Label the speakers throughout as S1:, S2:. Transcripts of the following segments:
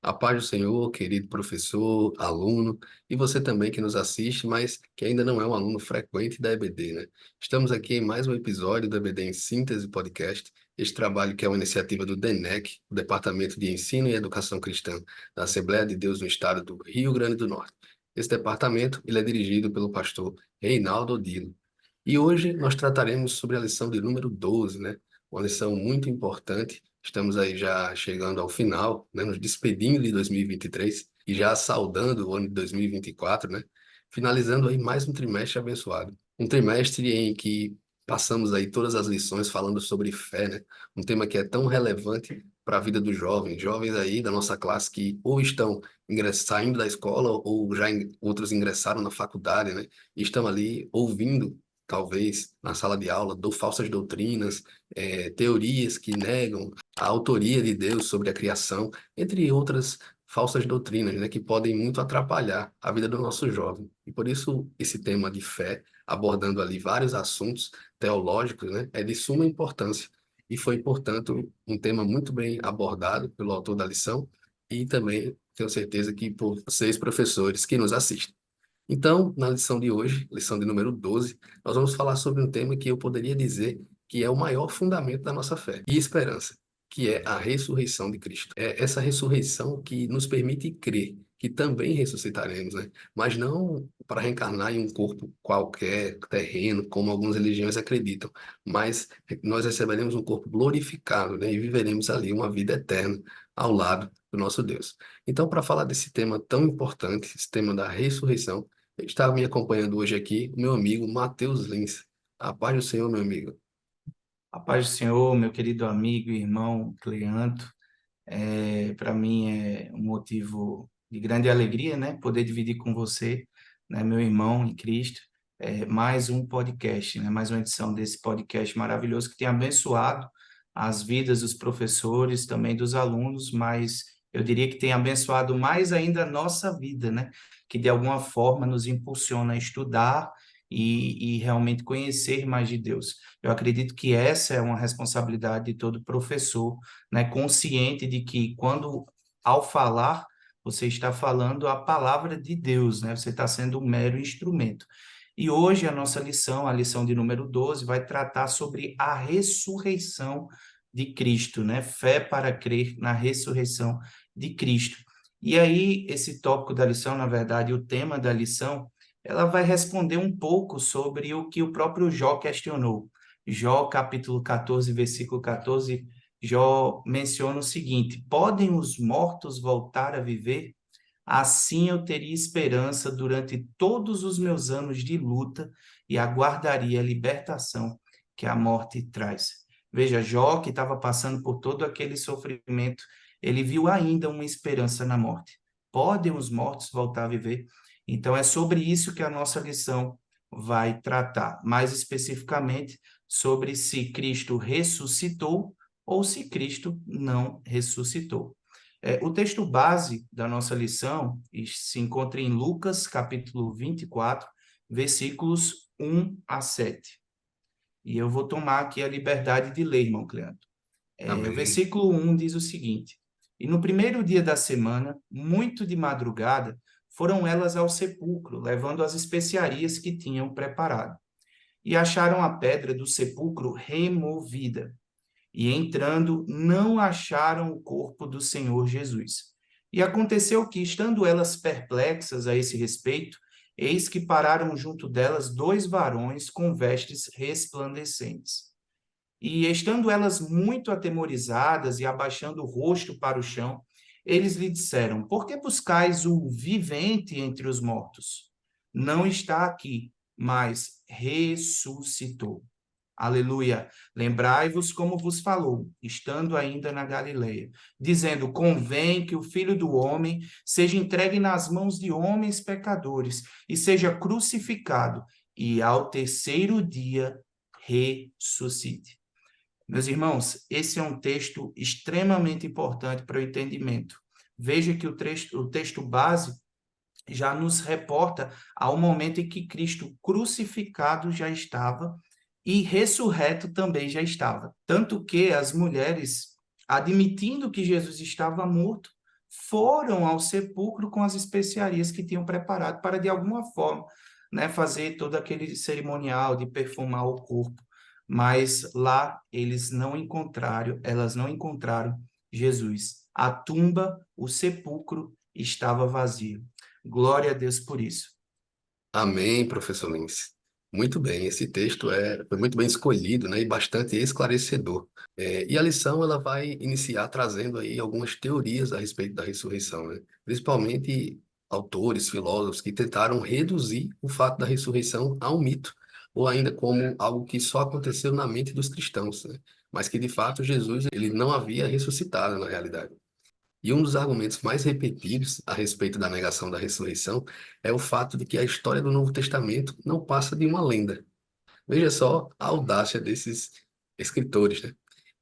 S1: A paz do Senhor, querido professor, aluno, e você também que nos assiste, mas que ainda não é um aluno frequente da EBD, né? Estamos aqui em mais um episódio do EBD em Síntese Podcast, este trabalho que é uma iniciativa do DENEC, o Departamento de Ensino e Educação Cristã da Assembleia de Deus no Estado do Rio Grande do Norte. Esse departamento, ele é dirigido pelo pastor Reinaldo Odilo. E hoje nós trataremos sobre a lição de número 12, né? Uma lição muito importante. Estamos aí já chegando ao final, né? Nos despedindo de 2023 e já saudando o ano de 2024, né? Finalizando aí mais um trimestre abençoado. Um trimestre em que passamos aí todas as lições falando sobre fé, né? Um tema que é tão relevante para a vida dos jovens, jovens aí da nossa classe que ou estão saindo da escola ou já outros ingressaram na faculdade, né? E estão ali ouvindo talvez na sala de aula, falsas doutrinas, teorias que negam a autoria de Deus sobre a criação, entre outras falsas doutrinas, né, que podem muito atrapalhar a vida do nosso jovem. E por isso esse tema de fé, abordando ali vários assuntos teológicos, né, é de suma importância. E foi, portanto, um tema muito bem abordado pelo autor da lição e também tenho certeza que por vocês, professores, que nos assistem. Então, na lição de hoje, lição de número 12, nós vamos falar sobre um tema que eu poderia dizer que é o maior fundamento da nossa fé e esperança, que é a ressurreição de Cristo. É essa ressurreição que nos permite crer que também ressuscitaremos, né? Mas não para reencarnar em um corpo qualquer, terreno, como algumas religiões acreditam, mas nós receberemos um corpo glorificado, né? E viveremos ali uma vida eterna ao lado do nosso Deus. Então, para falar desse tema tão importante, esse tema da ressurreição, está me acompanhando hoje aqui o meu amigo Matheus Lins. A paz do Senhor, meu amigo.
S2: A paz do Senhor, meu querido amigo e irmão Cleanto, para mim é um motivo de grande alegria, né? Poder dividir com você, né, meu irmão em Cristo, mais um podcast, né? Mais uma edição desse podcast maravilhoso que tem abençoado as vidas dos professores, também dos alunos, mas eu diria que tem abençoado mais ainda a nossa vida, né? Que de alguma forma nos impulsiona a estudar e realmente conhecer mais de Deus. Eu acredito que essa é uma responsabilidade de todo professor, né, consciente de que quando, ao falar, você está falando a palavra de Deus, né? Você está sendo um mero instrumento. E hoje a nossa lição, a lição de número 12, vai tratar sobre a ressurreição de Cristo, né? Fé para crer na ressurreição de Cristo. E aí, esse tópico da lição, na verdade, o tema da lição, ela vai responder um pouco sobre o que o próprio Jó questionou. Jó, capítulo 14, versículo 14, Jó menciona o seguinte: podem os mortos voltar a viver? Assim eu teria esperança durante todos os meus anos de luta e aguardaria a libertação que a morte traz. Veja, Jó, que estava passando por todo aquele sofrimento, ele viu ainda uma esperança na morte. Podem os mortos voltar a viver? Então é sobre isso que a nossa lição vai tratar, mais especificamente sobre se Cristo ressuscitou ou se Cristo não ressuscitou. O texto base da nossa lição se encontra em Lucas, capítulo 24, versículos 1 a 7. E eu vou tomar aqui a liberdade de ler, irmão Cleanto. O
S1: Amém.
S2: versículo 1 diz o seguinte: E no primeiro dia da semana, muito de madrugada, foram elas ao sepulcro, levando as especiarias que tinham preparado. E acharam a pedra do sepulcro removida. E entrando, não acharam o corpo do Senhor Jesus. E aconteceu que, estando elas perplexas a esse respeito, eis que pararam junto delas dois varões com vestes resplandecentes. E estando elas muito atemorizadas e abaixando o rosto para o chão, eles lhe disseram: Por que buscais o vivente entre os mortos? Não está aqui, mas ressuscitou. Aleluia. Lembrai-vos como vos falou, estando ainda na Galileia, dizendo: Convém que o Filho do homem seja entregue nas mãos de homens pecadores e seja crucificado, e ao terceiro dia ressuscite. Meus irmãos, esse é um texto extremamente importante para o entendimento. Veja que o texto base já nos reporta ao momento em que Cristo crucificado já estava e ressurreto também já estava. Tanto que as mulheres, admitindo que Jesus estava morto, foram ao sepulcro com as especiarias que tinham preparado para, de alguma forma, né, fazer todo aquele cerimonial de perfumar o corpo. Mas lá elas não encontraram Jesus. A tumba, o sepulcro estava vazio. Glória a Deus por isso.
S1: Amém, professor Lins. Muito bem, esse texto foi muito bem escolhido, né, e bastante esclarecedor. E a lição ela vai iniciar trazendo aí algumas teorias a respeito da ressurreição, né? Principalmente autores, filósofos que tentaram reduzir o fato da ressurreição a um mito, ou ainda como algo que só aconteceu na mente dos cristãos, né? Mas que de fato Jesus ele não havia ressuscitado na realidade. E um dos argumentos mais repetidos a respeito da negação da ressurreição é o fato de que a história do Novo Testamento não passa de uma lenda. Veja só a audácia desses escritores, né?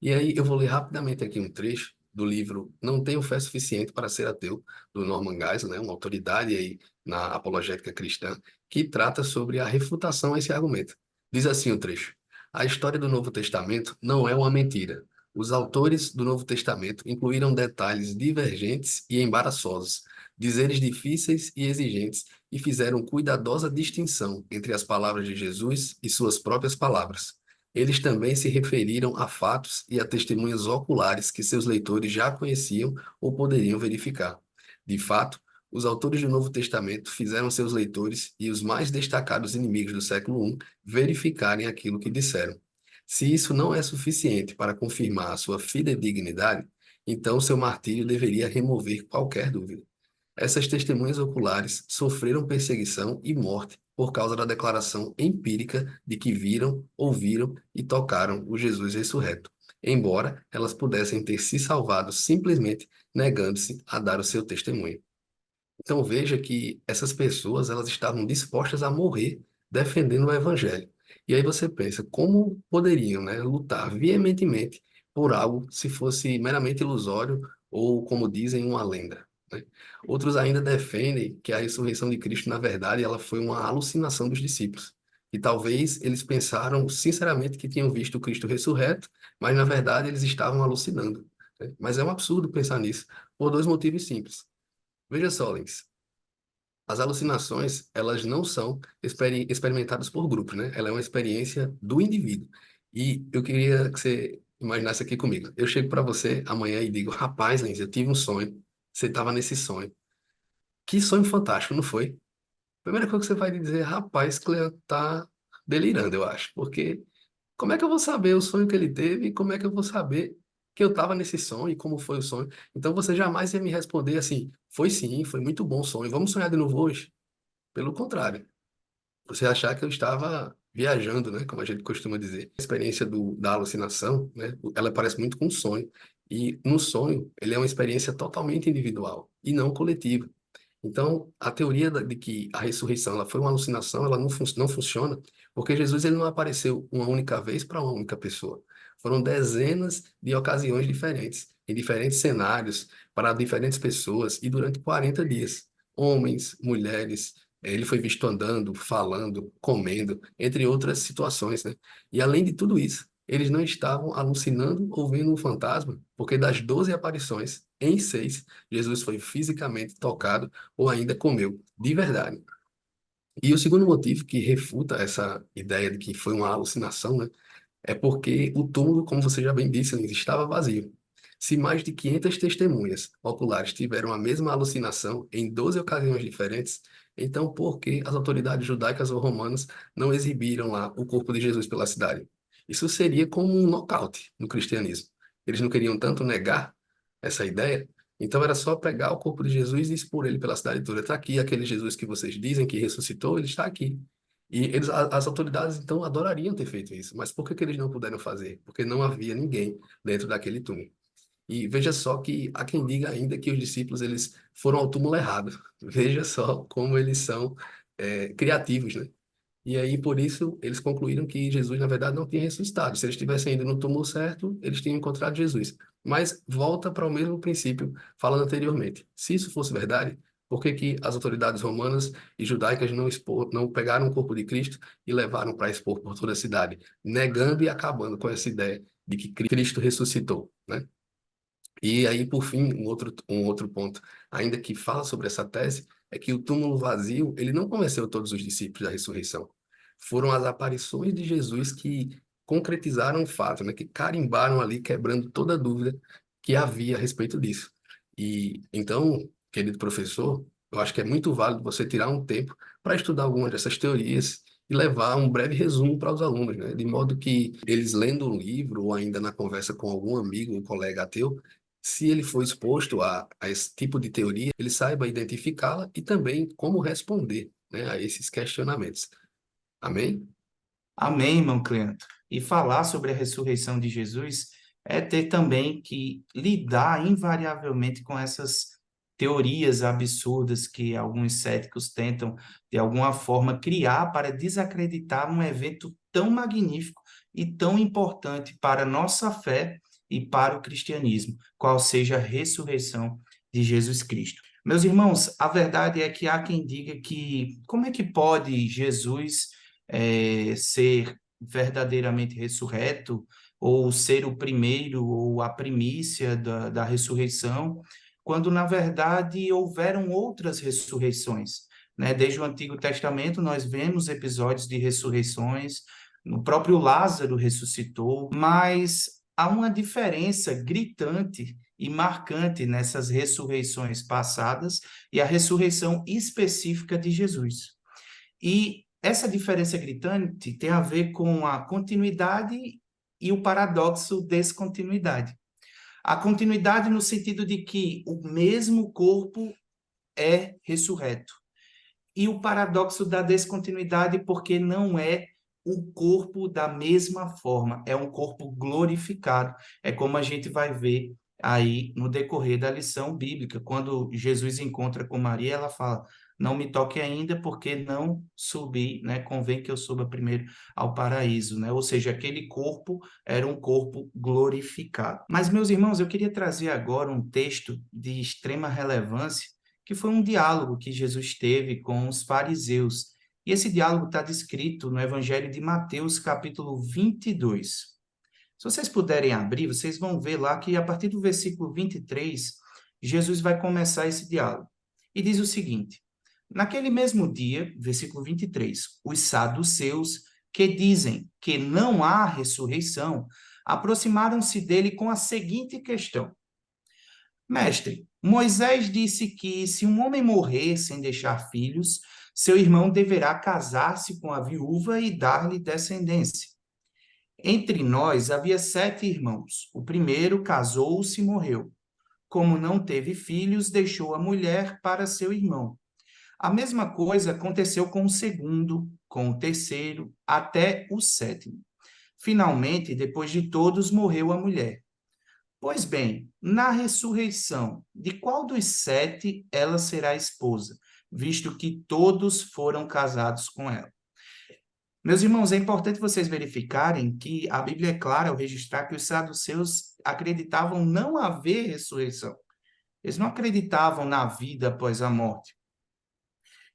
S1: E aí eu vou ler rapidamente aqui um trecho do livro Não Tenho Fé Suficiente para Ser Ateu, do Norman Geisler, né? Uma autoridade aí na apologética cristã, que trata sobre a refutação a esse argumento. Diz assim o trecho: A história do Novo Testamento não é uma mentira. Os autores do Novo Testamento incluíram detalhes divergentes e embaraçosos, dizeres difíceis e exigentes, e fizeram cuidadosa distinção entre as palavras de Jesus e suas próprias palavras. Eles também se referiram a fatos e a testemunhas oculares que seus leitores já conheciam ou poderiam verificar. De fato, os autores do Novo Testamento fizeram seus leitores e os mais destacados inimigos do século I verificarem aquilo que disseram. Se isso não é suficiente para confirmar a sua fidedignidade, então seu martírio deveria remover qualquer dúvida. Essas testemunhas oculares sofreram perseguição e morte por causa da declaração empírica de que viram, ouviram e tocaram o Jesus ressurreto, embora elas pudessem ter se salvado simplesmente negando-se a dar o seu testemunho. Então veja que essas pessoas elas estavam dispostas a morrer defendendo o evangelho. E aí você pensa, como poderiam, né, lutar veementemente por algo se fosse meramente ilusório ou, como dizem, uma lenda, né? Outros ainda defendem que a ressurreição de Cristo, na verdade, ela foi uma alucinação dos discípulos. E talvez eles pensaram sinceramente que tinham visto o Cristo ressurreto, mas na verdade eles estavam alucinando, né? Mas é um absurdo pensar nisso, por dois motivos simples. Veja só, Lins, as alucinações, elas não são experimentadas por grupos, né? Ela é uma experiência do indivíduo. E eu queria que você imaginasse aqui comigo. Eu chego para você amanhã e digo, rapaz, Lins, eu tive um sonho. Você estava nesse sonho. Que sonho fantástico, não foi? Primeira coisa que você vai dizer, rapaz, Clean tá delirando, eu acho. Porque como é que eu vou saber o sonho que ele teve e como é que eu vou saber que eu estava nesse sonho e como foi o sonho? Então você jamais ia me responder assim, foi sim, foi muito bom o sonho. Vamos sonhar de novo hoje? Pelo contrário, você achar que eu estava viajando, né, como a gente costuma dizer. A experiência da alucinação, né, ela parece muito com um sonho. E no sonho, ele é uma experiência totalmente individual e não coletiva. Então, a teoria de que a ressurreição ela foi uma alucinação, ela não funciona, porque Jesus ele não apareceu uma única vez para uma única pessoa. Foram dezenas de ocasiões diferentes, em diferentes cenários, para diferentes pessoas e durante 40 dias. Homens, mulheres, ele foi visto andando, falando, comendo, entre outras situações, né? E além de tudo isso, eles não estavam alucinando ou vendo um fantasma, porque das 12 aparições, em 6, Jesus foi fisicamente tocado ou ainda comeu, de verdade. E o segundo motivo que refuta essa ideia de que foi uma alucinação, né, é porque o túmulo, como você já bem disse, estava vazio. Se mais de 500 testemunhas oculares tiveram a mesma alucinação em 12 ocasiões diferentes, então por que as autoridades judaicas ou romanas não exibiram lá o corpo de Jesus pela cidade? Isso seria como um nocaute no cristianismo. Eles não queriam tanto negar essa ideia, então era só pegar o corpo de Jesus e expor ele pela cidade toda. Está aqui aquele Jesus que vocês dizem que ressuscitou, ele está aqui. E as autoridades, então, adorariam ter feito isso. Mas por que que eles não puderam fazer? Porque não havia ninguém dentro daquele túmulo. E veja só que há quem diga ainda que os discípulos eles foram ao túmulo errado. Veja só como eles são criativos, né? E aí, por isso, eles concluíram que Jesus, na verdade, não tinha ressuscitado. Se eles tivessem ido no túmulo certo, eles tinham encontrado Jesus. Mas volta para o mesmo princípio falando anteriormente. Se isso fosse verdade, por que que as autoridades romanas e judaicas não pegaram o corpo de Cristo e levaram para expor por toda a cidade, negando e acabando com essa ideia de que Cristo ressuscitou, né? E aí, por fim, um outro ponto, ainda que fala sobre essa tese, é que o túmulo vazio, ele não convenceu todos os discípulos da ressurreição. Foram as aparições de Jesus que concretizaram o fato, né, que carimbaram ali, quebrando toda dúvida que havia a respeito disso. E então, querido professor, eu acho que é muito válido você tirar um tempo para estudar algumas dessas teorias e levar um breve resumo para os alunos, né, de modo que eles lendo um livro ou ainda na conversa com algum amigo ou colega ateu, se ele for exposto a esse tipo de teoria, ele saiba identificá-la e também como responder, né, a esses questionamentos. Amém?
S2: Amém, irmão Cleanto. E falar sobre a ressurreição de Jesus é ter também que lidar invariavelmente com essas teorias absurdas que alguns céticos tentam, de alguma forma, criar para desacreditar um evento tão magnífico e tão importante para a nossa fé e para o cristianismo, qual seja a ressurreição de Jesus Cristo. Meus irmãos, a verdade é que há quem diga que como é que pode Jesus ser verdadeiramente ressurreto, ou ser o primeiro, ou a primícia da ressurreição, quando na verdade houveram outras ressurreições, né? Desde o Antigo Testamento nós vemos episódios de ressurreições, o próprio Lázaro ressuscitou, mas há uma diferença gritante e marcante nessas ressurreições passadas e a ressurreição específica de Jesus. E essa diferença gritante tem a ver com a continuidade e o paradoxo descontinuidade. A continuidade no sentido de que o mesmo corpo é ressurreto. E o paradoxo da descontinuidade, porque não é o corpo da mesma forma, é um corpo glorificado. É como a gente vai ver aí no decorrer da lição bíblica, quando Jesus encontra com Maria, ela fala: Não me toque ainda, porque não subi, né? Convém que eu suba primeiro ao paraíso, né? Ou seja, aquele corpo era um corpo glorificado. Mas, meus irmãos, eu queria trazer agora um texto de extrema relevância que foi um diálogo que Jesus teve com os fariseus. E esse diálogo está descrito no Evangelho de Mateus, capítulo 22. Se vocês puderem abrir, vocês vão ver lá que a partir do versículo 23, Jesus vai começar esse diálogo. E diz o seguinte: Naquele mesmo dia, versículo 23, os saduceus, que dizem que não há ressurreição, aproximaram-se dele com a seguinte questão: Mestre, Moisés disse que se um homem morrer sem deixar filhos, seu irmão deverá casar-se com a viúva e dar-lhe descendência. Entre nós havia 7 irmãos. O primeiro casou-se e morreu. Como não teve filhos, deixou a mulher para seu irmão. A mesma coisa aconteceu com o segundo, com o terceiro, até o sétimo. Finalmente, depois de todos, morreu a mulher. Pois bem, na ressurreição, de qual dos 7 ela será esposa, visto que todos foram casados com ela? Meus irmãos, é importante vocês verificarem que a Bíblia é clara ao registrar que os saduceus acreditavam não haver ressurreição. Eles não acreditavam na vida após a morte.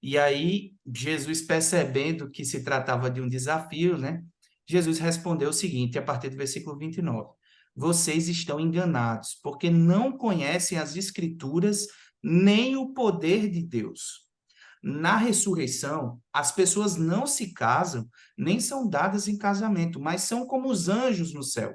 S2: E aí, Jesus, percebendo que se tratava de um desafio, né? Jesus respondeu o seguinte, a partir do versículo 29. Vocês estão enganados, porque não conhecem as Escrituras nem o poder de Deus. Na ressurreição, as pessoas não se casam, nem são dadas em casamento, mas são como os anjos no céu.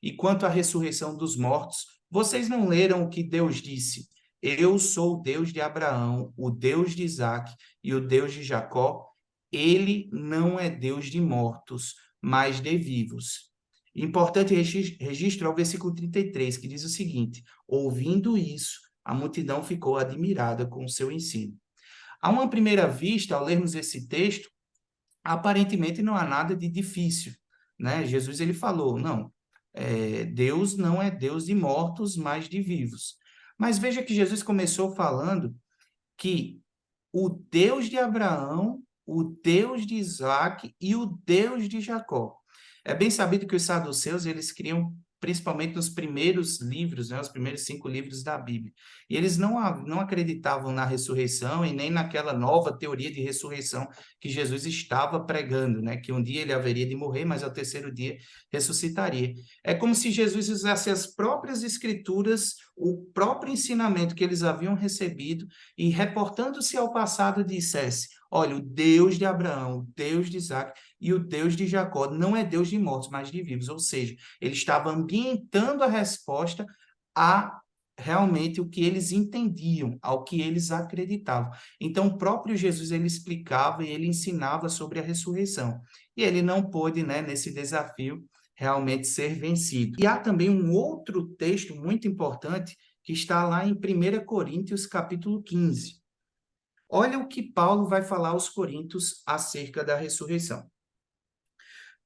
S2: E quanto à ressurreição dos mortos, vocês não leram o que Deus disse? Eu sou o Deus de Abraão, o Deus de Isaac e o Deus de Jacó. Ele não é Deus de mortos, mas de vivos. Importante registro é o versículo 33, que diz o seguinte: ouvindo isso, a multidão ficou admirada com o seu ensino. A uma primeira vista, ao lermos esse texto, aparentemente não há nada de difícil, né? Jesus ele falou, não, Deus não é Deus de mortos, mas de vivos. Mas veja que Jesus começou falando que o Deus de Abraão, o Deus de Isaac e o Deus de Jacó. É bem sabido que os saduceus, eles criam principalmente nos primeiros livros, né, os primeiros 5 livros da Bíblia. E eles não acreditavam na ressurreição e nem naquela nova teoria de ressurreição que Jesus estava pregando, né, que um dia ele haveria de morrer, mas ao terceiro dia ressuscitaria. É como se Jesus usasse as próprias escrituras, o próprio ensinamento que eles haviam recebido e, reportando-se ao passado, dissesse: olha, o Deus de Abraão, o Deus de Isaac e o Deus de Jacó não é Deus de mortos, mas de vivos. Ou seja, ele estava ambientando a resposta a realmente o que eles entendiam, ao que eles acreditavam. Então, o próprio Jesus, ele explicava e ele ensinava sobre a ressurreição. E ele não pôde, né, nesse desafio, realmente ser vencido. E há também um outro texto muito importante que está lá em 1 Coríntios, capítulo 15. Olha o que Paulo vai falar aos Coríntios acerca da ressurreição.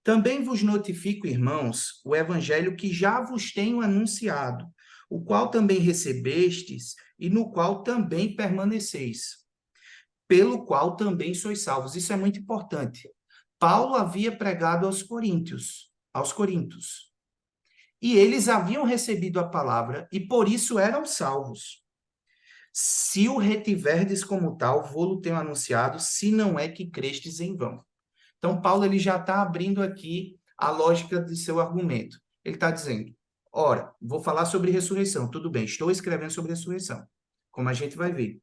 S2: Também vos notifico, irmãos, o evangelho que já vos tenho anunciado, o qual também recebestes e no qual também permaneceis, pelo qual também sois salvos. Isso é muito importante. Paulo havia pregado aos Coríntios, e eles haviam recebido a palavra e por isso eram salvos. Se o retiverdes como tal, vou-lo tenho anunciado, se não é que crestes em vão. Então, Paulo ele já está abrindo aqui a lógica de seu argumento. Ele está dizendo, ora, vou falar sobre ressurreição, tudo bem, estou escrevendo sobre ressurreição, como a gente vai ver.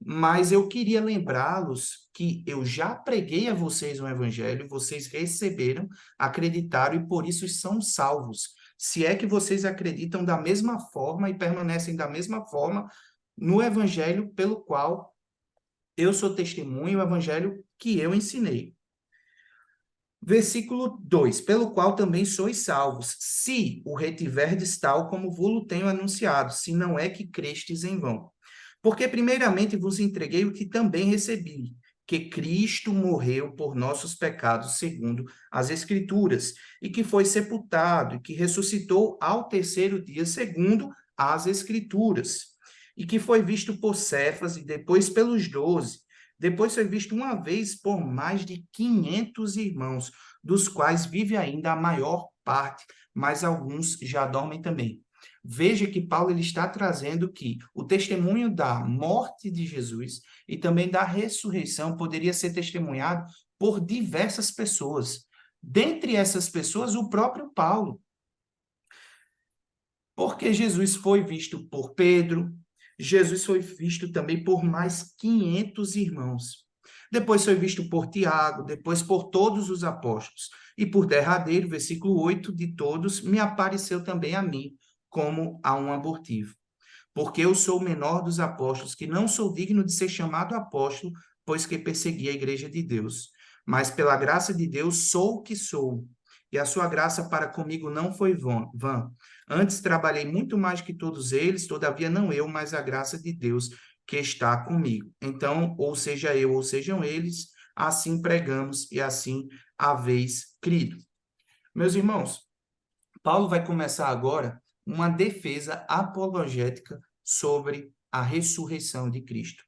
S2: Mas eu queria lembrá-los que eu já preguei a vocês um evangelho, vocês receberam, acreditaram e por isso são salvos. Se é que vocês acreditam da mesma forma e permanecem da mesma forma no evangelho pelo qual eu sou testemunho, o evangelho que eu ensinei. Versículo 2, pelo qual também sois salvos, se o retiverdes tal como vos tenho anunciado, se não é que crestes em vão. Porque primeiramente vos entreguei o que também recebi, que Cristo morreu por nossos pecados, segundo as Escrituras, e que foi sepultado, e que ressuscitou ao terceiro dia, segundo as Escrituras, e que foi visto por Cefas e depois pelos 12. Depois foi visto uma vez por mais de 500 irmãos, dos quais vive ainda a maior parte, mas alguns já dormem também. Veja que Paulo ele está trazendo que o testemunho da morte de Jesus e também da ressurreição poderia ser testemunhado por diversas pessoas. Dentre essas pessoas, o próprio Paulo. Porque Jesus foi visto por Pedro, Jesus foi visto também por mais 500 irmãos. Depois foi visto por Tiago, depois por todos os apóstolos. E por derradeiro, versículo 8, de todos, me apareceu também a mim, como a um abortivo. Porque eu sou o menor dos apóstolos, que não sou digno de ser chamado apóstolo, pois que persegui a igreja de Deus. Mas pela graça de Deus sou o que sou. E a sua graça para comigo não foi vã. Antes trabalhei muito mais que todos eles, todavia não eu, mas a graça de Deus que está comigo. Então, ou seja eu, ou sejam eles, assim pregamos e assim haveis crido. Meus irmãos, Paulo vai começar agora uma defesa apologética sobre a ressurreição de Cristo.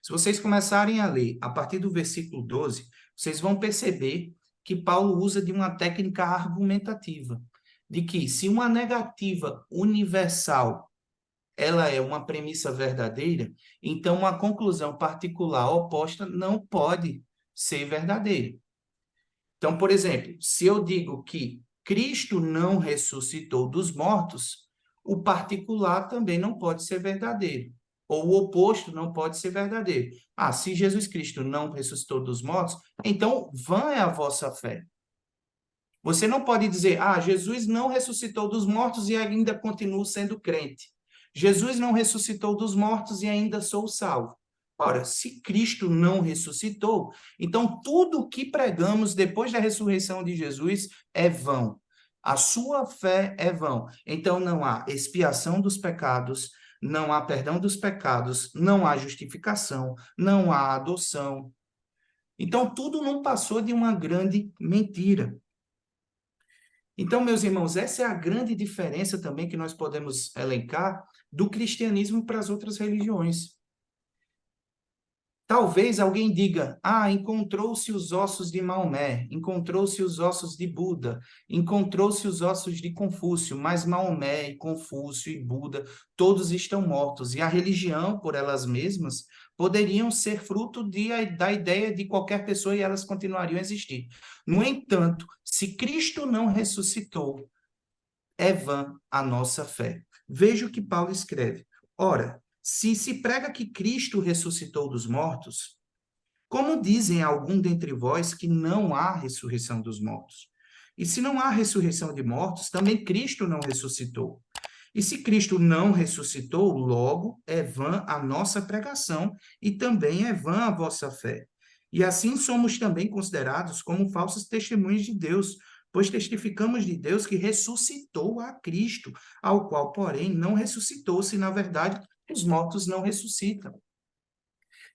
S2: Se vocês começarem a ler a partir do versículo 12, vocês vão perceber que Paulo usa de uma técnica argumentativa, de que se uma negativa universal ela é uma premissa verdadeira, então uma conclusão particular oposta não pode ser verdadeira. Então, por exemplo, se eu digo que Cristo não ressuscitou dos mortos, o particular também não pode ser verdadeiro. Ou o oposto não pode ser verdadeiro. Ah, se Jesus Cristo não ressuscitou dos mortos, então vã é a vossa fé. Você não pode dizer, ah, Jesus não ressuscitou dos mortos e ainda continuo sendo crente. Jesus não ressuscitou dos mortos e ainda sou salvo. Ora, se Cristo não ressuscitou, então tudo o que pregamos depois da ressurreição de Jesus é vão. A sua fé é vão. Então não há expiação dos pecados, não há perdão dos pecados, não há justificação, não há adoção. Então tudo não passou de uma grande mentira. Então, meus irmãos, essa é a grande diferença também que nós podemos elencar do cristianismo para as outras religiões. Talvez alguém diga: ah, encontrou-se os ossos de Maomé, encontrou-se os ossos de Buda, encontrou-se os ossos de Confúcio, mas Maomé, e Confúcio e Buda, todos estão mortos. E a religião, por elas mesmas, poderiam ser fruto da ideia de qualquer pessoa e elas continuariam a existir. No entanto, se Cristo não ressuscitou, é vã a nossa fé. Veja o que Paulo escreve. Ora, se prega que Cristo ressuscitou dos mortos, como dizem algum dentre vós que não há ressurreição dos mortos? E se não há ressurreição de mortos, também Cristo não ressuscitou. E se Cristo não ressuscitou, logo é vã a nossa pregação e também é vã a vossa fé. E assim somos também considerados como falsos testemunhos de Deus, pois testificamos de Deus que ressuscitou a Cristo, ao qual, porém, não ressuscitou, se na verdade os mortos não ressuscitam.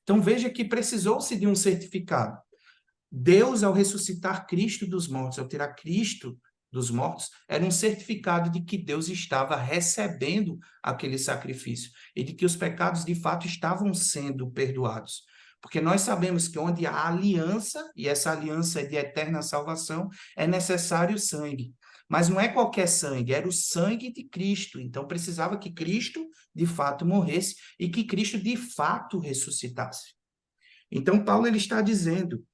S2: Então veja que precisou-se de um certificado. Deus, ao ressuscitar Cristo dos mortos, ao tirar Cristo dos mortos, era um certificado de que Deus estava recebendo aquele sacrifício e de que os pecados de fato estavam sendo perdoados. Porque nós sabemos que onde há aliança, e essa aliança é de eterna salvação, é necessário sangue. Mas não é qualquer sangue, era o sangue de Cristo. Então precisava que Cristo de fato morresse e que Cristo de fato ressuscitasse. Então Paulo ele está dizendo: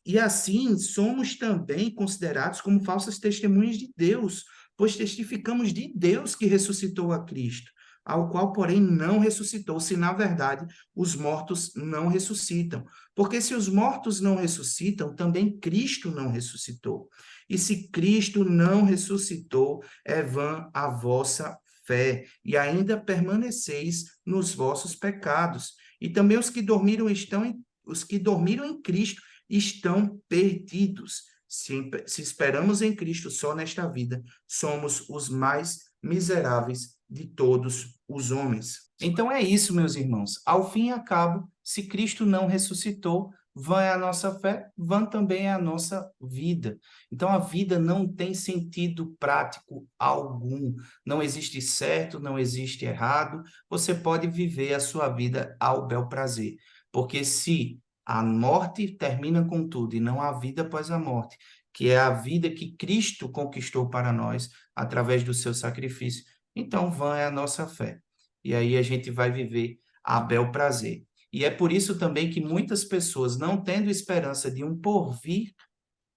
S2: e assim somos também considerados como falsas testemunhas de Deus, pois testificamos de Deus que ressuscitou a Cristo, ao qual, porém, não ressuscitou, se na verdade os mortos não ressuscitam. Porque se os mortos não ressuscitam, também Cristo não ressuscitou. E se Cristo não ressuscitou, é vã a vossa fé, e ainda permaneceis nos vossos pecados. E também os que dormiram em Cristo estão perdidos. Se esperamos em Cristo só nesta vida, somos os mais miseráveis de todos os homens. Então é isso, meus irmãos. Ao fim e ao cabo, se Cristo não ressuscitou, vã é a nossa fé, vã também é a nossa vida. Então a vida não tem sentido prático algum. Não existe certo, não existe errado. Você pode viver a sua vida ao bel prazer. Porque se a morte termina com tudo e não há vida após a morte, que é a vida que Cristo conquistou para nós através do seu sacrifício. Então, vã é a nossa fé. E aí a gente vai viver a bel prazer. E é por isso também que muitas pessoas, não tendo esperança de um porvir,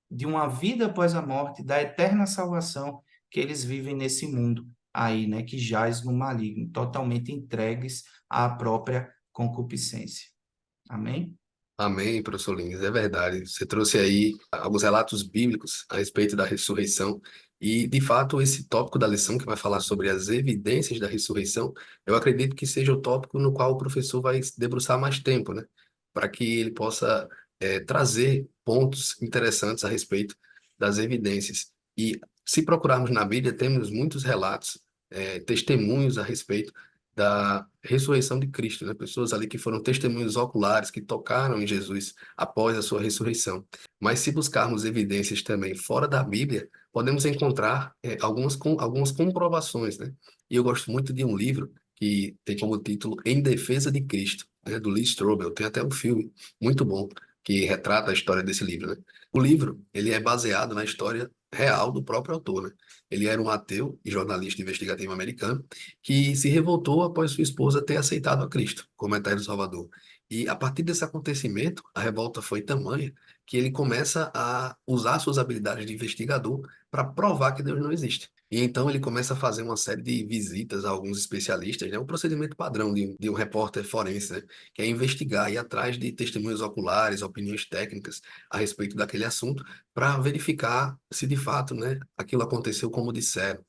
S2: de uma vida após a morte, da eterna salvação, que eles vivem nesse mundo aí, né, que jaz no maligno, totalmente entregues à própria concupiscência. Amém?
S1: Amém, professor Lins, é verdade. Você trouxe aí alguns relatos bíblicos a respeito da ressurreição. E, de fato, esse tópico da lição que vai falar sobre as evidências da ressurreição, eu acredito que seja o tópico no qual o professor vai se debruçar mais tempo, né? Para que ele possa trazer pontos interessantes a respeito das evidências. E, se procurarmos na Bíblia, temos muitos relatos, testemunhos a respeito da ressurreição de Cristo, né? Pessoas ali que foram testemunhos oculares, que tocaram em Jesus após a sua ressurreição. Mas se buscarmos evidências também fora da Bíblia, podemos encontrar algumas comprovações, né? E eu gosto muito de um livro que tem como título Em Defesa de Cristo, né? Do Lee Strobel. Tem até um filme muito bom que retrata a história desse livro, né? O livro, ele é baseado na história real do próprio autor, né? Ele era um ateu e jornalista investigativo americano que se revoltou após sua esposa ter aceitado a Cristo como eterno Salvador. E a partir desse acontecimento, a revolta foi tamanha que ele começa a usar suas habilidades de investigador para provar que Deus não existe. E então ele começa a fazer uma série de visitas a alguns especialistas, né? Um procedimento padrão de um repórter forense, né? Que é investigar, ir atrás de testemunhos oculares, opiniões técnicas a respeito daquele assunto, para verificar se de fato, né, aquilo aconteceu como disseram,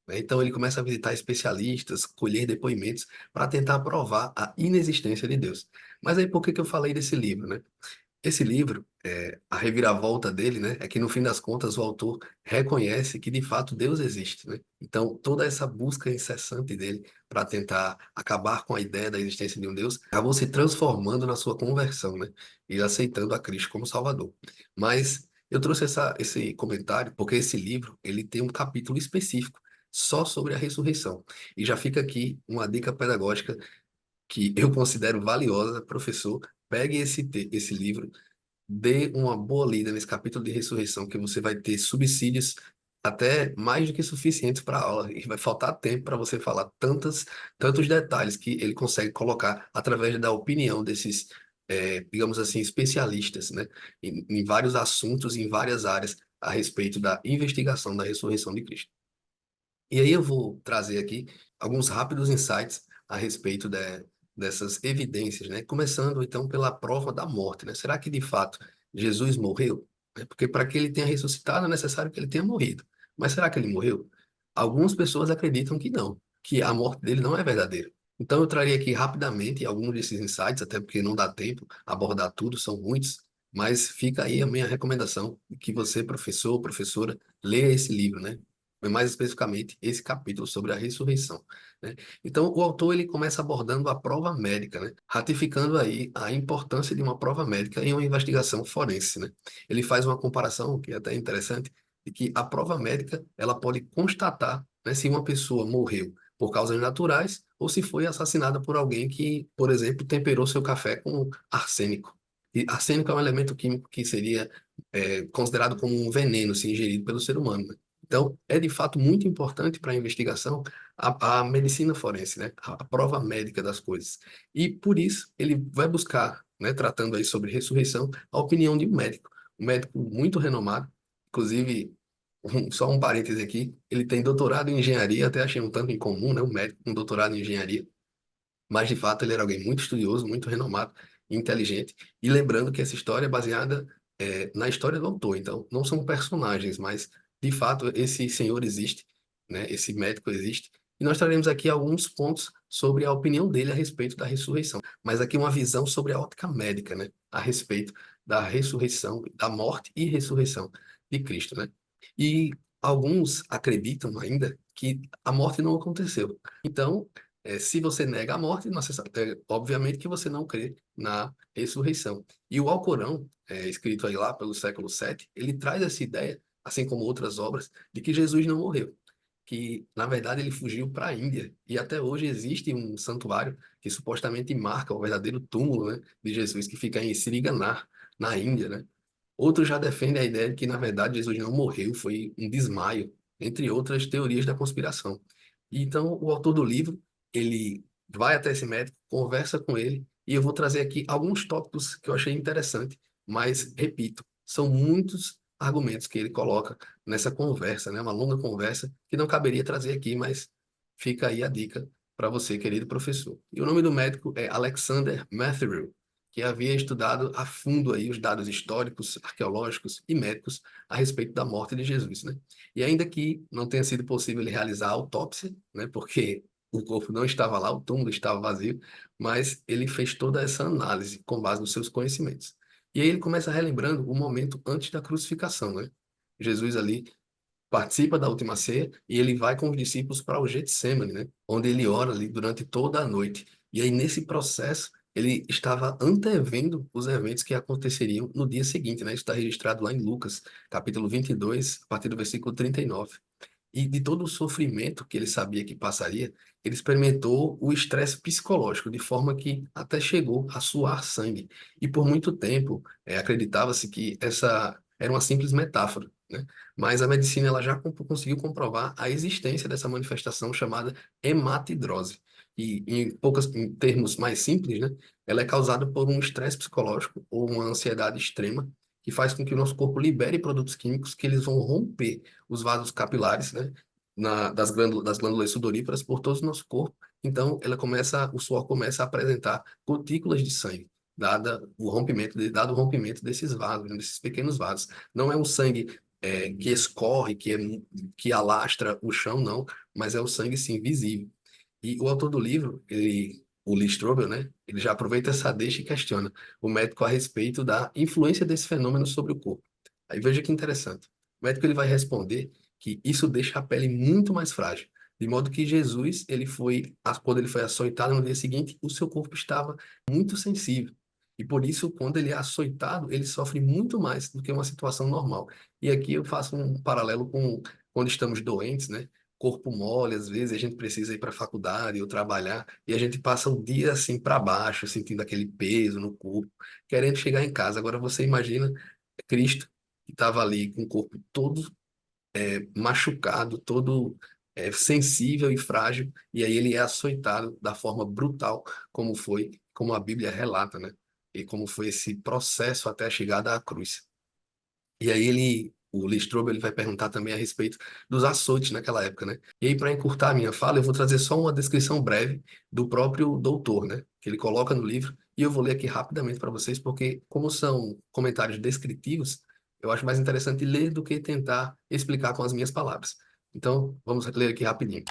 S1: né? Então ele começa a visitar especialistas, colher depoimentos para tentar provar a inexistência de Deus. Mas aí por que que eu falei desse livro, né? Esse livro, a reviravolta dele, né, é que no fim das contas o autor reconhece que de fato Deus existe, né? Então toda essa busca incessante dele para tentar acabar com a ideia da existência de um Deus acabou se transformando na sua conversão, né? E aceitando a Cristo como Salvador. Mas eu trouxe esse comentário porque esse livro ele tem um capítulo específico só sobre a ressurreição. E já fica aqui uma dica pedagógica que eu considero valiosa, professor, pegue esse livro, dê uma boa lida nesse capítulo de ressurreição, que você vai ter subsídios até mais do que suficientes para a aula, e vai faltar tempo para você falar tantos detalhes que ele consegue colocar através da opinião desses, digamos assim, especialistas, né, em vários assuntos, em várias áreas, a respeito da investigação da ressurreição de Cristo. E aí eu vou trazer aqui alguns rápidos insights a respeito dessas evidências, né? Começando então pela prova da morte, né? Será que de fato Jesus morreu? Porque para que ele tenha ressuscitado é necessário que ele tenha morrido. Mas será que ele morreu? Algumas pessoas acreditam que não, que a morte dele não é verdadeira. Então eu traria aqui rapidamente alguns desses insights, até porque não dá tempo abordar tudo, são muitos, mas fica aí a minha recomendação que você, professor, professora, leia esse livro, né? Mais especificamente esse capítulo sobre a ressurreição, né? Então, o autor ele começa abordando a prova médica, né? Ratificando aí a importância de uma prova médica em uma investigação forense, né? Ele faz uma comparação que é até interessante, de que a prova médica ela pode constatar, né, se uma pessoa morreu por causas naturais ou se foi assassinada por alguém que, por exemplo, temperou seu café com arsênico. E arsênico é um elemento químico que seria considerado como um veneno se ingerido pelo ser humano, né? Então, é de fato muito importante para a investigação a medicina forense, né? A prova médica das coisas. E por isso ele vai buscar, né, tratando aí sobre ressurreição, a opinião de um médico muito renomado, inclusive, só um parêntese aqui, ele tem doutorado em engenharia, até achei um tanto incomum, né? Um médico com doutorado em engenharia, mas de fato ele era alguém muito estudioso, muito renomado, inteligente. E lembrando que essa história é baseada na história do autor, então não são personagens, mas de fato esse senhor existe, né? Esse médico existe. E nós traremos aqui alguns pontos sobre a opinião dele a respeito da ressurreição, mas aqui uma visão sobre a ótica médica, né? A respeito da ressurreição, da morte e ressurreição de Cristo, né? E alguns acreditam ainda que a morte não aconteceu. Então, se você nega a morte, obviamente que você não crê na ressurreição. E o Alcorão, escrito aí lá pelo século VII, ele traz essa ideia, assim como outras obras, de que Jesus não morreu, que na verdade ele fugiu para a Índia. E até hoje existe um santuário que supostamente marca o verdadeiro túmulo, né, de Jesus, que fica em Srinagar, na Índia, né? Outros já defendem a ideia de que, na verdade, Jesus não morreu, foi um desmaio, entre outras teorias da conspiração. E então, o autor do livro, ele vai até esse médico, conversa com ele, e eu vou trazer aqui alguns tópicos que eu achei interessante, mas, repito, são muitos argumentos que ele coloca nessa conversa, né? Uma longa conversa que não caberia trazer aqui, mas fica aí a dica para você, querido professor. E o nome do médico é Alexander Matthew, que havia estudado a fundo aí os dados históricos, arqueológicos e médicos a respeito da morte de Jesus, né? E ainda que não tenha sido possível ele realizar a autópsia, né, porque o corpo não estava lá, o túmulo estava vazio, mas ele fez toda essa análise com base nos seus conhecimentos. E aí ele começa relembrando o momento antes da crucificação, né? Jesus ali participa da última ceia e ele vai com os discípulos para o Getsemane, né? Onde ele ora ali durante toda a noite. E aí, nesse processo, ele estava antevendo os eventos que aconteceriam no dia seguinte, né? Isso está registrado lá em Lucas, capítulo 22, a partir do versículo 39. E de todo o sofrimento que ele sabia que passaria, ele experimentou o estresse psicológico, de forma que até chegou a suar sangue. E por muito tempo, acreditava-se que essa era uma simples metáfora, né? Mas a medicina ela já conseguiu comprovar a existência dessa manifestação chamada hematidrose. E em termos mais simples, né, ela é causada por um estresse psicológico ou uma ansiedade extrema que faz com que o nosso corpo libere produtos químicos que eles vão romper os vasos capilares, né, das glândulas sudoríparas por todo o nosso corpo. Então, o suor começa a apresentar gotículas de sangue, dado o rompimento desses vasos, né, desses pequenos vasos. Não é um sangue que escorre, que alastra o chão, não, mas é o sangue, sim, visível. E o autor do livro, o Lee Strobel, né, ele já aproveita essa deixa e questiona o médico a respeito da influência desse fenômeno sobre o corpo. Aí veja que interessante. O médico ele vai responder que isso deixa a pele muito mais frágil, de modo que Jesus, quando ele foi açoitado no dia seguinte, o seu corpo estava muito sensível. E por isso, quando ele é açoitado, ele sofre muito mais do que uma situação normal. E aqui eu faço um paralelo com quando estamos doentes, né? corpo mole, às vezes a gente precisa ir para a faculdade ou trabalhar, e a gente passa o dia assim para baixo, sentindo aquele peso no corpo, querendo chegar em casa. Agora você imagina Cristo, que estava ali com o corpo todo machucado, todo sensível e frágil, e aí ele é açoitado da forma brutal, como foi, como a Bíblia relata, né? E como foi esse processo até a chegada à cruz. E aí o Lee Strobel, ele vai perguntar também a respeito dos açoites naquela época, né? E aí, para encurtar a minha fala, eu vou trazer só uma descrição breve do próprio doutor, né? Que ele coloca no livro, e eu vou ler aqui rapidamente para vocês, porque como são comentários descritivos, eu acho mais interessante ler do que tentar explicar com as minhas palavras. Então, vamos ler aqui rapidinho.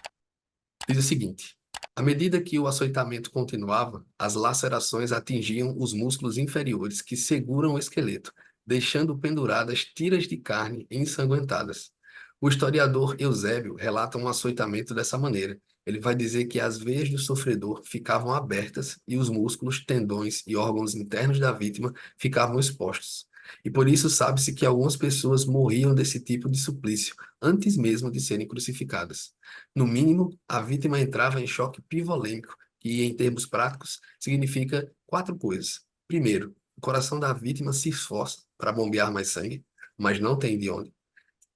S1: Diz o seguinte: à medida que o açoitamento continuava, as lacerações atingiam os músculos inferiores que seguram o esqueleto, deixando penduradas tiras de carne ensanguentadas. O historiador Eusébio relata um açoitamento dessa maneira. Ele vai dizer que as veias do sofredor ficavam abertas e os músculos, tendões e órgãos internos da vítima ficavam expostos. E por isso sabe-se que algumas pessoas morriam desse tipo de suplício antes mesmo de serem crucificadas. No mínimo, a vítima entrava em choque pivolêmico, que, em termos práticos, significa quatro coisas. Primeiro, o coração da vítima se esforça para bombear mais sangue, mas não tem de onde.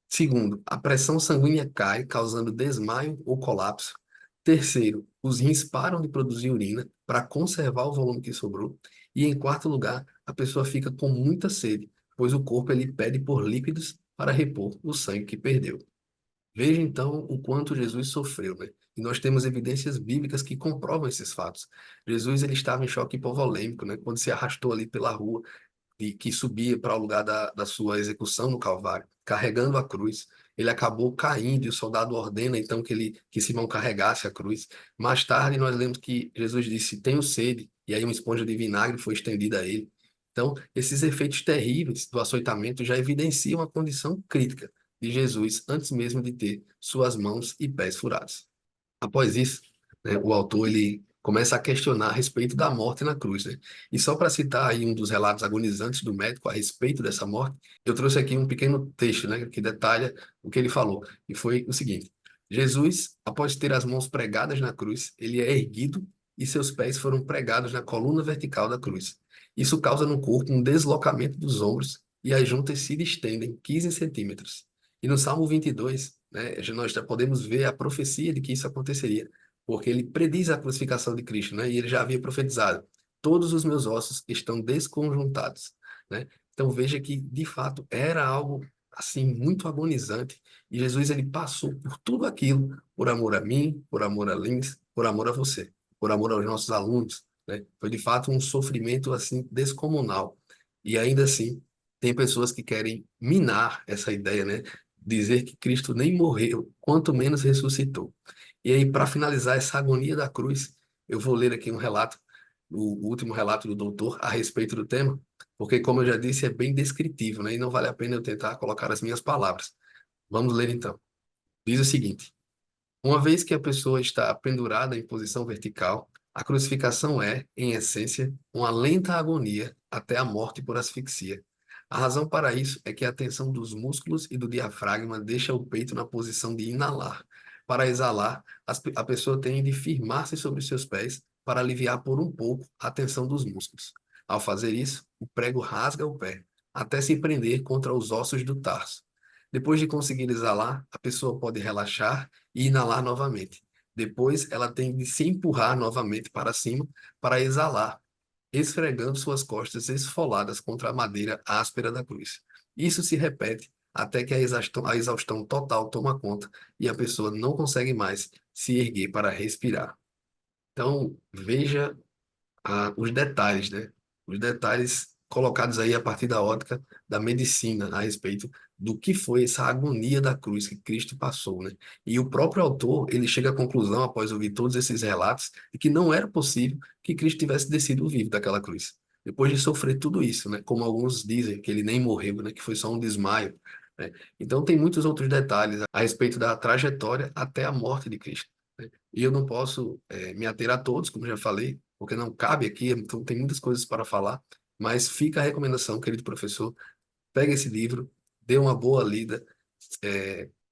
S1: Segundo, a pressão sanguínea cai, causando desmaio ou colapso. Terceiro, os rins param de produzir urina para conservar o volume que sobrou. E, em quarto lugar, a pessoa fica com muita sede, pois o corpo ele pede por líquidos para repor o sangue que perdeu. Veja então o quanto Jesus sofreu, né? E nós temos evidências bíblicas que comprovam esses fatos. Jesus ele estava em choque hipovolêmico, né? Quando se arrastou ali pela rua e que subia para o lugar da sua execução no Calvário, carregando a cruz. Ele acabou caindo e o soldado ordena então que Simão carregasse a cruz. Mais tarde nós lemos que Jesus disse: "Tenho sede", e aí uma esponja de vinagre foi estendida a ele. Então, esses efeitos terríveis do açoitamento já evidenciam a condição crítica de Jesus antes mesmo de ter suas mãos e pés furados. Após isso, né, o autor ele começa a questionar a respeito da morte na cruz, né? E só para citar aí um dos relatos agonizantes do médico a respeito dessa morte, eu trouxe aqui um pequeno texto, né, que detalha o que ele falou. E foi o seguinte: Jesus, após ter as mãos pregadas na cruz, ele é erguido e seus pés foram pregados na coluna vertical da cruz. Isso causa no corpo um deslocamento dos ombros e as juntas se distendem 15 centímetros. E no Salmo 22, né, nós já podemos ver a profecia de que isso aconteceria, porque ele prediz a crucificação de Cristo, né, e ele já havia profetizado: todos os meus ossos estão desconjuntados, né? Então veja que de fato era algo assim muito agonizante, e Jesus ele passou por tudo aquilo por amor a mim, por amor a Lins, por amor a você, por amor aos nossos alunos, né? Foi de fato um sofrimento assim descomunal. E ainda assim tem pessoas que querem minar essa ideia, né? Dizer que Cristo nem morreu, quanto menos ressuscitou. E aí, para finalizar essa agonia da cruz, eu vou ler aqui um relato, o último relato do doutor a respeito do tema, porque, como eu já disse, é bem descritivo, né? E não vale a pena eu tentar colocar as minhas palavras. Vamos ler então. Diz o seguinte: uma vez que a pessoa está pendurada em posição vertical, a crucificação é, em essência, uma lenta agonia até a morte por asfixia. A razão para isso é que a tensão dos músculos e do diafragma deixa o peito na posição de inalar. Para exalar, a pessoa tem de firmar-se sobre os seus pés para aliviar por um pouco a tensão dos músculos. Ao fazer isso, o prego rasga o pé, até se prender contra os ossos do tarso. Depois de conseguir exalar, a pessoa pode relaxar e inalar novamente. Depois, ela tem de se empurrar novamente para cima para exalar, esfregando suas costas esfoladas contra a madeira áspera da cruz. Isso se repete até que a exaustão total toma conta e a pessoa não consegue mais se erguer para respirar. Então, veja os detalhes, né? Os detalhes colocados aí a partir da ótica da medicina a respeito do que foi essa agonia da cruz que Cristo passou, né? E o próprio autor, ele chega à conclusão, após ouvir todos esses relatos, de que não era possível que Cristo tivesse descido vivo daquela cruz. Depois de sofrer tudo isso, né? Como alguns dizem, que ele nem morreu, né? Que foi só um desmaio, né? Então tem muitos outros detalhes a respeito da trajetória até a morte de Cristo, né? E eu não posso me ater a todos, como já falei, porque não cabe aqui, então tem muitas coisas para falar, mas fica a recomendação, querido professor, pega esse livro, dê uma boa lida,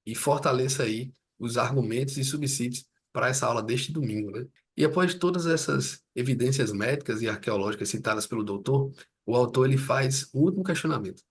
S1: e fortaleça aí os argumentos e subsídios para essa aula deste domingo, né? E após todas essas evidências médicas e arqueológicas citadas pelo doutor, o autor ele faz um último questionamento.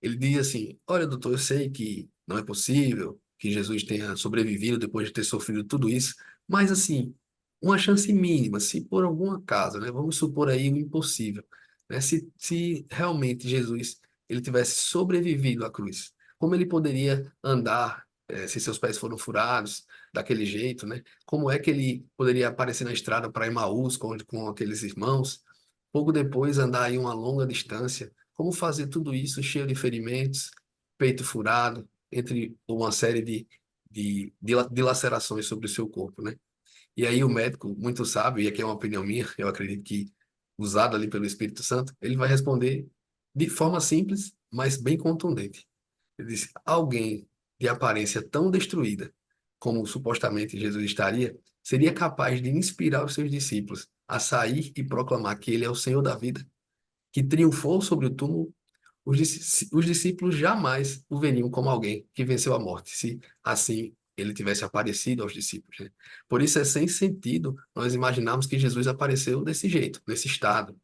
S1: Ele diz assim: olha, doutor, eu sei que não é possível que Jesus tenha sobrevivido depois de ter sofrido tudo isso, mas assim, uma chance mínima, se por algum acaso, né, vamos supor aí o impossível, né, se realmente Jesus ele tivesse sobrevivido à cruz, como ele poderia andar, se seus pés foram furados daquele jeito, né? Como é que ele poderia aparecer na estrada para Emaús com aqueles irmãos? Pouco depois andar aí uma longa distância, como fazer tudo isso cheio de ferimentos, peito furado, entre uma série de lacerações sobre o seu corpo, né? E aí o médico, muito sábio, e aqui é uma opinião minha, eu acredito que usado ali pelo Espírito Santo, ele vai responder de forma simples, mas bem contundente. Ele disse: alguém de aparência tão destruída como supostamente Jesus estaria, seria capaz de inspirar os seus discípulos a sair e proclamar que ele é o Senhor da vida, que triunfou sobre o túmulo. Os discípulos jamais o veriam como alguém que venceu a morte, se assim ele tivesse aparecido aos discípulos, né? Por isso é sem sentido nós imaginarmos que Jesus apareceu desse jeito, nesse estado,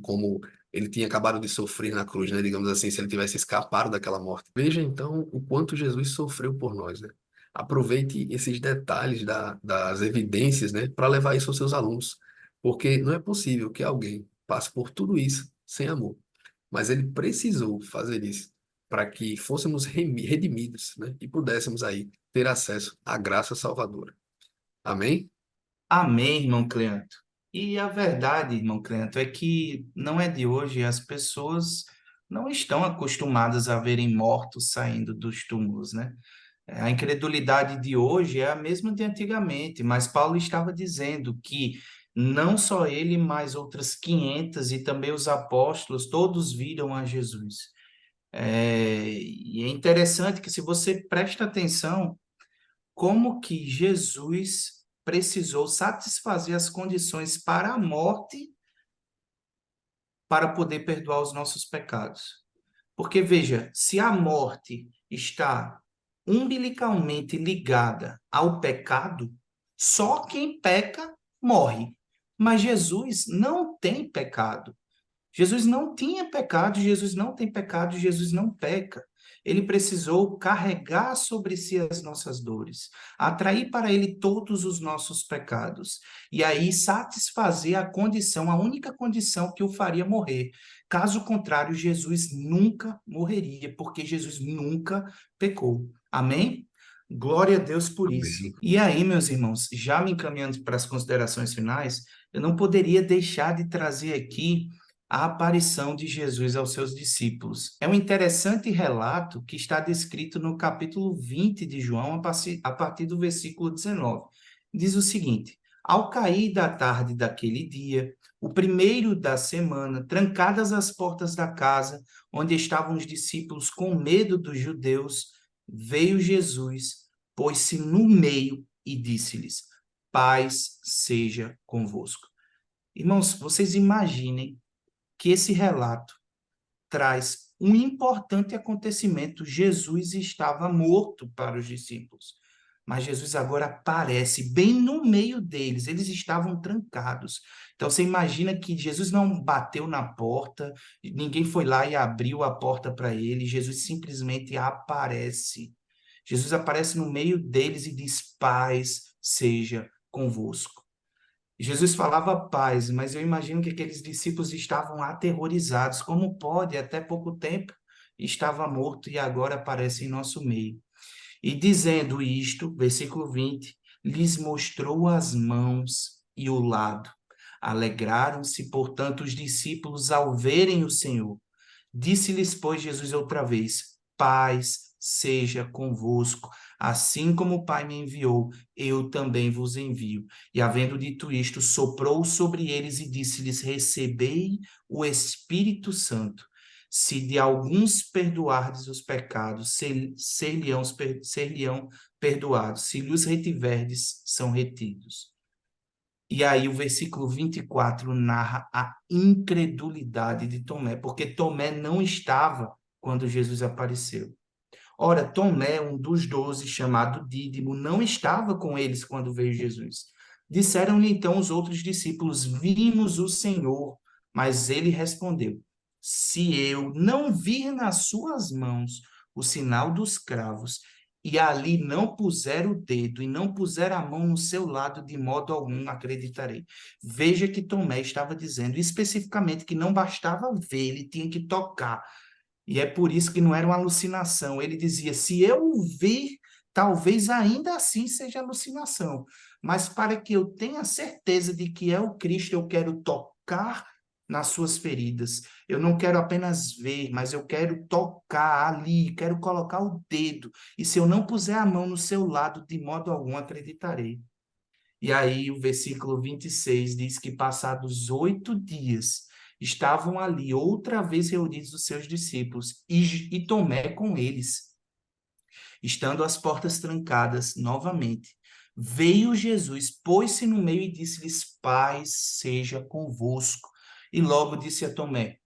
S1: como ele tinha acabado de sofrer na cruz, né? Digamos assim, se ele tivesse escapado daquela morte. Veja então o quanto Jesus sofreu por nós, né? Aproveite esses detalhes das evidências, né, para levar isso aos seus alunos, porque não é possível que alguém passe por tudo isso sem amor. Mas ele precisou fazer isso para que fôssemos redimidos, né? E pudéssemos aí ter acesso à graça salvadora. Amém?
S2: Amém, irmão Cleanto. E a verdade, irmão Cleanto, é que não é de hoje, as pessoas não estão acostumadas a verem mortos saindo dos túmulos, né? A incredulidade de hoje é a mesma de antigamente, mas Paulo estava dizendo que não só ele, mas outras 500 e também os apóstolos, todos viram a Jesus. E é interessante que se você presta atenção, como que Jesus precisou satisfazer as condições para a morte para poder perdoar os nossos pecados. Porque veja, se a morte está umbilicalmente ligada ao pecado, só quem peca morre. Mas Jesus não tem pecado. Jesus não tinha pecado, Jesus não tem pecado, Jesus não peca. Ele precisou carregar sobre si as nossas dores, atrair para ele todos os nossos pecados, e aí satisfazer a condição, a única condição que o faria morrer. Caso contrário, Jesus nunca morreria, porque Jesus nunca pecou. Amém? Glória a Deus por isso.
S1: Amém.
S2: E aí, meus irmãos, já me encaminhando para as considerações finais, eu não poderia deixar de trazer aqui a aparição de Jesus aos seus discípulos. É um interessante relato que está descrito no capítulo 20 de João, a partir do versículo 19. Diz o seguinte: ao cair da tarde daquele dia, o primeiro da semana, trancadas as portas da casa, onde estavam os discípulos com medo dos judeus, veio Jesus, pôs-se no meio e disse-lhes: paz seja convosco. Irmãos, vocês imaginem que esse relato traz um importante acontecimento. Jesus estava morto para os discípulos, mas Jesus agora aparece bem no meio deles. Eles estavam trancados. Então você imagina que Jesus não bateu na porta, ninguém foi lá e abriu a porta para ele. Jesus simplesmente aparece. Jesus aparece no meio deles e diz: paz seja convosco. Jesus falava paz, mas eu imagino que aqueles discípulos estavam aterrorizados. Como pode, até pouco tempo, estava morto e agora aparece em nosso meio. E dizendo isto, versículo 20, lhes mostrou as mãos e o lado. Alegraram-se, portanto, os discípulos ao verem o Senhor. Disse-lhes, pois, Jesus outra vez: paz seja convosco. Assim como o Pai me enviou, eu também vos envio. E havendo dito isto, soprou sobre eles e disse-lhes: recebei o Espírito Santo. Se de alguns perdoardes os pecados, ser-lhe-ão perdoados. Se lhes retiverdes, são retidos. E aí o versículo 24 narra a incredulidade de Tomé, porque Tomé não estava quando Jesus apareceu. Ora, Tomé, um dos 12, chamado Dídimo, não estava com eles quando veio Jesus. Disseram-lhe então os outros discípulos: Vimos o Senhor. Mas ele respondeu: Se eu não vir nas suas mãos o sinal dos cravos, e ali não puser o dedo e não puser a mão no seu lado, de modo algum acreditarei. Veja que Tomé estava dizendo especificamente que não bastava ver, ele tinha que tocar. E é por isso que não era uma alucinação. Ele dizia: se eu vir, talvez ainda assim seja alucinação. Mas para que eu tenha certeza de que é o Cristo, eu quero tocar nas suas feridas. Eu não quero apenas ver, mas eu quero tocar ali, quero colocar o dedo. E se eu não puser a mão no seu lado, de modo algum acreditarei. E aí o versículo 26 diz que passados 8 dias estavam ali outra vez reunidos os seus discípulos e Tomé com eles, estando as portas trancadas novamente. Veio Jesus, pôs-se no meio e disse-lhes: Paz seja convosco. E logo disse a Tomé: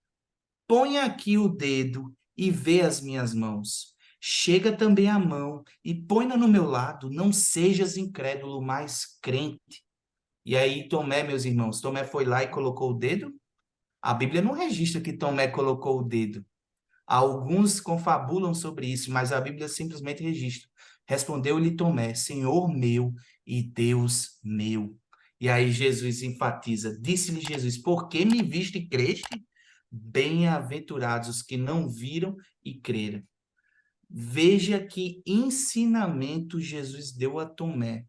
S2: Põe aqui o dedo e vê as minhas mãos. Chega também a mão e põe-na no meu lado. Não sejas incrédulo, mas crente. E aí, Tomé, meus irmãos, Tomé foi lá e colocou o dedo? A Bíblia não registra que Tomé colocou o dedo. Alguns confabulam sobre isso, mas a Bíblia simplesmente registra. Respondeu-lhe Tomé: Senhor meu e Deus meu. E aí Jesus enfatiza: Disse-lhe Jesus: Por que me viste e creste? Bem-aventurados os que não viram e creram. Veja que ensinamento Jesus deu a Tomé.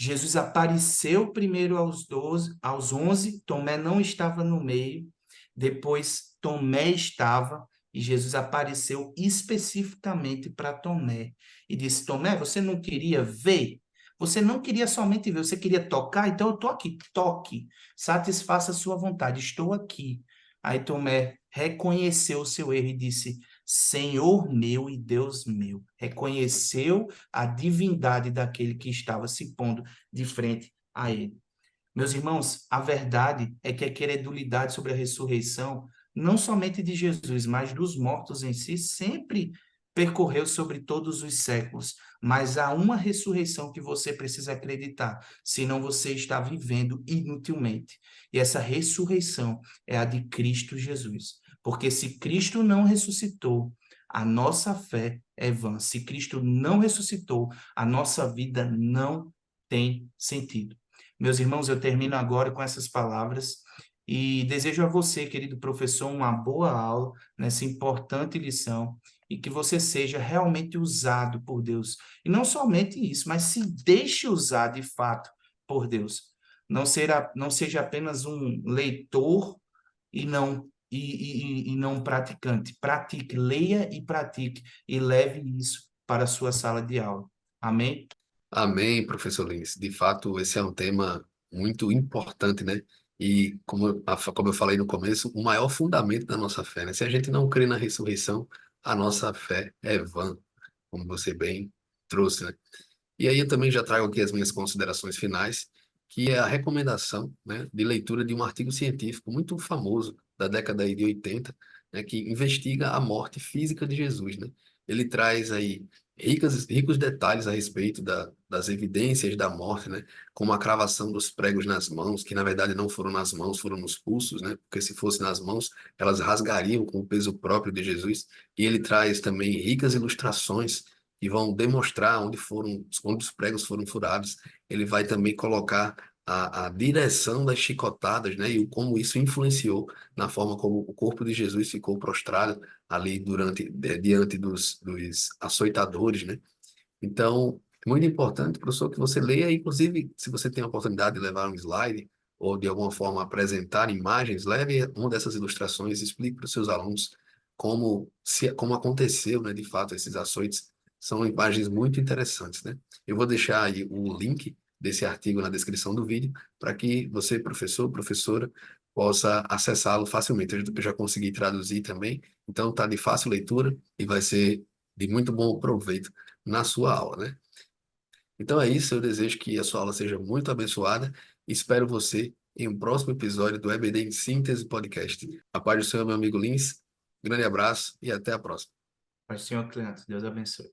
S2: Jesus apareceu primeiro aos 12, aos 11, Tomé não estava no meio, depois Tomé estava, e Jesus apareceu especificamente para Tomé e disse: Tomé, você não queria ver? Você não queria somente ver, você queria tocar? Então eu estou aqui, toque, satisfaça a sua vontade, estou aqui. Aí Tomé reconheceu o seu erro e disse: Senhor meu e Deus meu. Reconheceu a divindade daquele que estava se pondo de frente a ele. Meus irmãos, a verdade é que a credulidade sobre a ressurreição, não somente de Jesus, mas dos mortos em si, sempre percorreu sobre todos os séculos. Mas há uma ressurreição que você precisa acreditar, senão você está vivendo inutilmente. E essa ressurreição é a de Cristo Jesus. Porque se Cristo não ressuscitou, a nossa fé é vã. Se Cristo não ressuscitou, a nossa vida não tem sentido. Meus irmãos, eu termino agora com essas palavras e desejo a você, querido professor, uma boa aula nessa importante lição e que você seja realmente usado por Deus. E não somente isso, mas se deixe usar de fato por Deus. Não seja apenas um leitor e não praticante. Pratique, leia e pratique e leve isso para a sua sala de aula. Amém?
S1: Amém, professor Lins. De fato, esse é um tema muito importante, né? E como eu falei no começo, o maior fundamento da nossa fé, né? Se a gente não crê na ressurreição, a nossa fé é vã, como você bem trouxe, né? E aí eu também já trago aqui as minhas considerações finais, que é a recomendação, né, de leitura de um artigo científico muito famoso da década aí de 80, né, que investiga a morte física de Jesus, né? Ele traz aí ricos detalhes a respeito das evidências da morte, né, como a cravação dos pregos nas mãos, que na verdade não foram nas mãos, foram nos pulsos, né? Porque se fosse nas mãos, elas rasgariam com o peso próprio de Jesus. E ele traz também ricas ilustrações e vão demonstrar onde os pregos foram furados. Ele vai também colocar a direção das chicotadas, né, e como isso influenciou na forma como o corpo de Jesus ficou prostrado ali diante dos açoitadores, né? Então, é muito importante, professor, que você leia, inclusive, se você tem a oportunidade de levar um slide ou de alguma forma apresentar imagens, leve uma dessas ilustrações e explique para os seus alunos como aconteceu, né, de fato, esses açoites. São imagens muito interessantes, né? Eu vou deixar aí o link desse artigo na descrição do vídeo para que você, professor, professora, possa acessá-lo facilmente. Eu já consegui traduzir também, então está de fácil leitura e vai ser de muito bom proveito na sua aula, né? Então é isso, eu desejo que a sua aula seja muito abençoada e espero você em um próximo episódio do EBD em Síntese Podcast. A paz do Senhor, meu amigo Lins, grande abraço e até a próxima.
S2: Paz do Senhor, Cleanto. Deus abençoe.